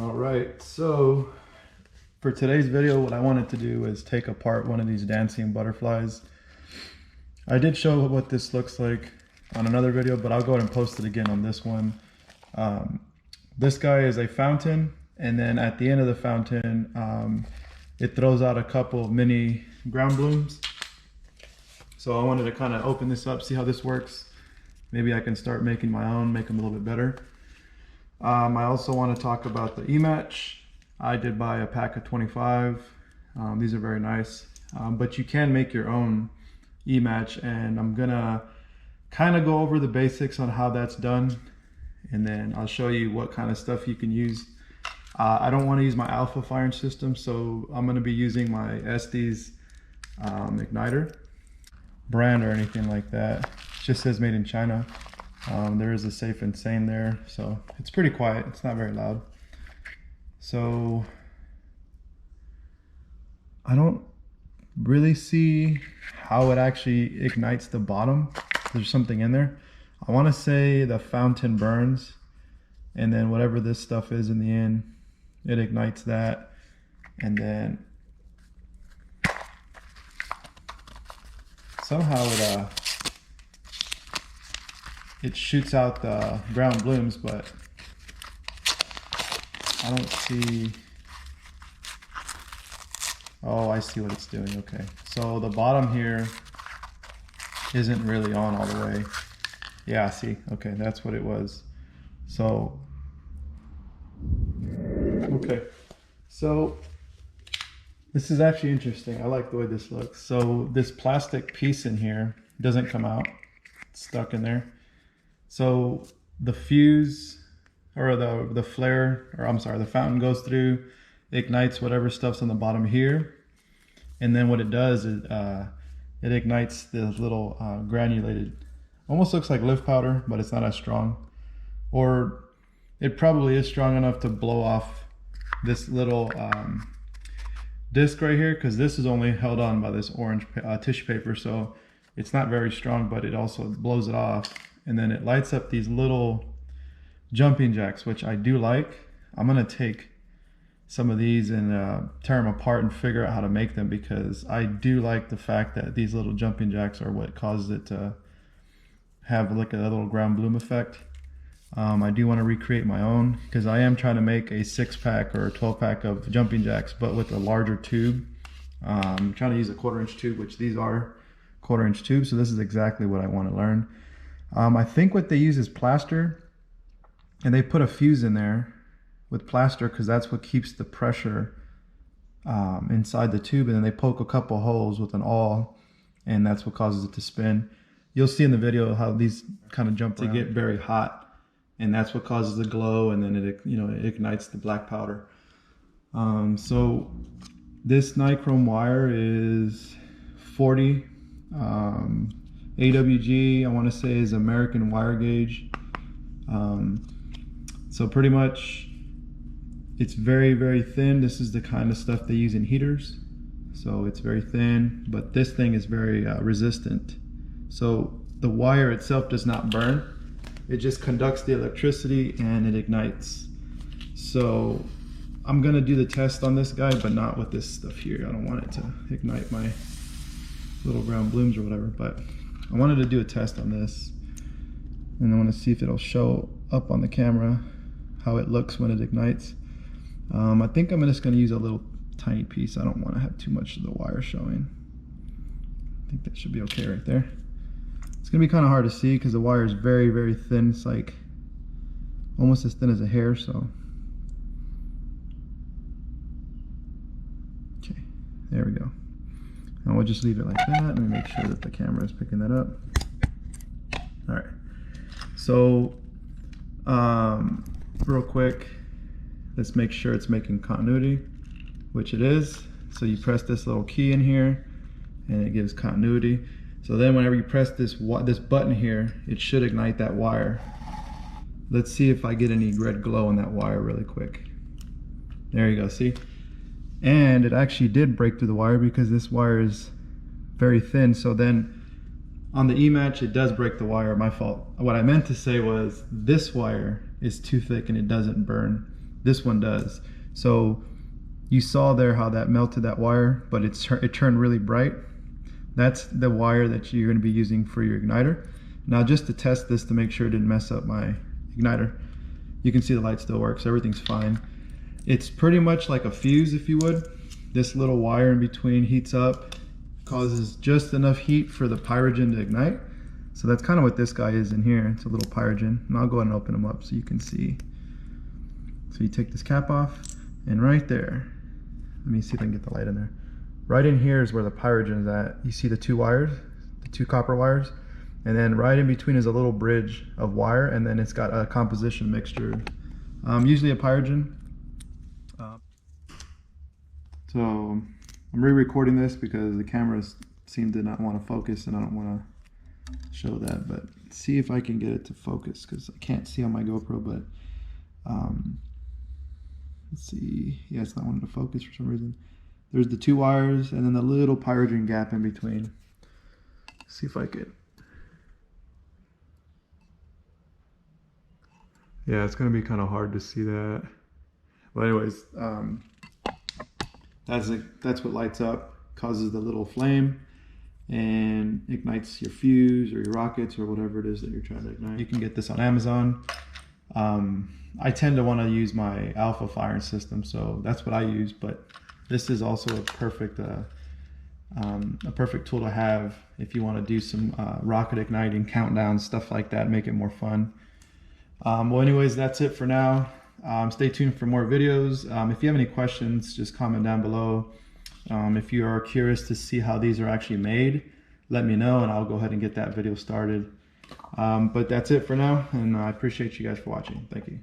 All right, so for today's video, what I wanted to do is take apart one of these dancing butterflies. I did show what this looks like on another video, but I'll go ahead and post it again on this one. This guy is a fountain, and then at the end of the fountain, it throws out a couple of mini ground blooms. So I wanted to kind of open this up, see how this works. Maybe I can start making my own, make them a little bit better. I also want to talk about the Ematch. I did buy a pack of 25. These are very nice, but you can make your own Ematch, and I'm gonna kind of go over the basics on how that's done, and then I'll show you what kind of stuff you can use. I don't want to use my alpha firing system, so I'm going to be using my Estes igniter brand or anything like that. It just says made in China. There is a Safe and Sane there, so it's pretty quiet. It's not very loud. So I don't really see how it actually ignites the bottom. There's something in there. I want to say the fountain burns, and then whatever this stuff is in the end, it ignites that, and then somehow it shoots out the ground blooms, but I don't see. Oh, I see what it's doing. Okay, so the bottom here isn't really on all the way. Yeah, see, okay, that's what it was. So okay, so this is actually interesting. I like the way this looks. So this plastic piece in here doesn't come out. It's stuck in there. So the fuse or the flare, or I'm sorry, the fountain goes through, ignites whatever stuff's on the bottom here, and then what it does is it ignites this little granulated, almost looks like lift powder, but it's not as strong, or it probably is strong enough to blow off this little disc right here, because this is only held on by this orange tissue paper, so it's not very strong, but it also blows it off, and then it lights up these little jumping jacks, which I do like. I'm gonna take some of these and tear them apart and figure out how to make them, because I do like the fact that these little jumping jacks are what causes it to have like a little ground bloom effect. I do want to recreate my own, because I am trying to make a 6-pack or a 12-pack of jumping jacks, but with a larger tube. I'm trying to use a 1/4-inch tube, which these are 1/4-inch tubes, so this is exactly what I want to learn. I think what they use is plaster, and they put a fuse in there with plaster because that's what keeps the pressure inside the tube, and then they poke a couple holes with an awl, and that's what causes it to spin. You'll see in the video how these kind of jump to get very hot, and that's what causes the glow, and then it ignites the black powder. So this nichrome wire is 40 AWG, I want to say is American wire gauge. So pretty much it's very, very thin. This is the kind of stuff they use in heaters. So it's very thin, but this thing is very resistant. So the wire itself does not burn. It just conducts the electricity and it ignites. So I'm gonna do the test on this guy, but not with this stuff here. I don't want it to ignite my little ground blooms or whatever, but I wanted to do a test on this, and I want to see if it'll show up on the camera how it looks when it ignites. I think I'm just going to use a little tiny piece. I don't want to have too much of the wire showing. I think that should be okay right there. It's going to be kind of hard to see because the wire is very, very thin. It's like almost as thin as a hair. So okay, there we go. And we'll just leave it like that. Let me make sure that the camera is picking that up. All right, so real quick, let's make sure it's making continuity, which it is. So you press this little key in here and it gives continuity. So then whenever you press this button here, it should ignite that wire. Let's see if I get any red glow on that wire really quick. There you go, see? And it actually did break through the wire because this wire is very thin. So then on the Ematch, it does break the wire. My fault. What I meant to say was this wire is too thick and it doesn't burn. This one does. So you saw there how that melted that wire, but it turned really bright. That's the wire that you're going to be using for your igniter. Now, just to test this to make sure it didn't mess up my igniter, you can see the light still works, everything's fine. It's pretty much like a fuse, if you would. This little wire in between heats up, causes just enough heat for the pyrogen to ignite. So that's kind of what this guy is in here. It's a little pyrogen, and I'll go ahead and open them up so you can see. So you take this cap off, and right there, let me see if I can get the light in there. Right in here is where the pyrogen is at. You see the two wires, the two copper wires, and then right in between is a little bridge of wire, and then it's got a composition mixture, usually a pyrogen. So I'm re-recording this because the cameras seem to not want to focus, and I don't want to show that, but see if I can get it to focus because I can't see on my GoPro, but let's see. Yeah, it's not wanting to focus for some reason. There's the two wires and then the little pyrogen gap in between. Let's see if I could. Yeah, it's going to be kind of hard to see that. But anyways, that's what lights up, causes the little flame, and ignites your fuse or your rockets or whatever it is that you're trying to ignite. You can get this on Amazon. I tend to want to use my alpha firing system, so that's what I use, but this is also a perfect tool to have if you want to do some rocket igniting, countdown, stuff like that, make it more fun. Well, anyways, that's it for now. Stay tuned for more videos. If you have any questions, just comment down below. If you are curious to see how these are actually made, let me know and I'll go ahead and get that video started. But that's it for now, and I appreciate you guys for watching. Thank you.